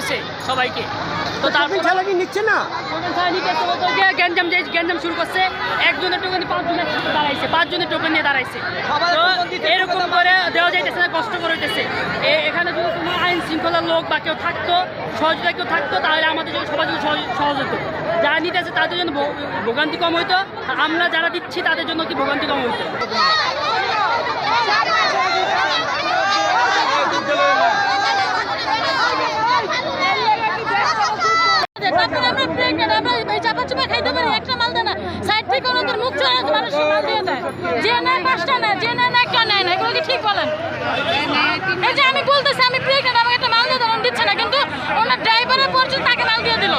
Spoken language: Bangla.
হয়েছে সবাইকে। তো তারপর কি নিচ্ছে না গ্যাঞ্জাম শুরু করছে, একজনের টোকেন 5 জনের সাথে দাঁড়াইছে, 5 জনের টোকেন নিয়ে দাঁড়াইছে। তো এরকম করে দেওয়া যাইতেছে না, কষ্ট করে হইতেছে। এখানে যদি কোনো আইন শৃঙ্খলার লোক বা কেউ থাকতো, সহযোগিতা কেউ থাকতো, তাহলে আমাদের জন্য সবার জন্য সহজ হতো। যারা নিতেছে তাদের জন্য ভোগান্তি কম হইতো, আমরা যারা দিচ্ছি তাদের জন্য কি ভোগান্তি কম হইতো। খাইতে পারি একটা মাল দেয় না, সাইড থেকে ওনাদের মুখ চড়ায় মানুষ মাল দিয়ে দেয়, যে নেয় 5টা নেয়, যে নেয় না একটা নেয় না। এগুলো কি ঠিক বলেন? এই যে আমি বলতেছি আমি প্রেগনেন্ট, আমাকে একটা মাল দিয়ে দিচ্ছে না, কিন্তু ওনার ড্রাইভারের পর্যন্ত তাকে মাল দিয়ে দিল।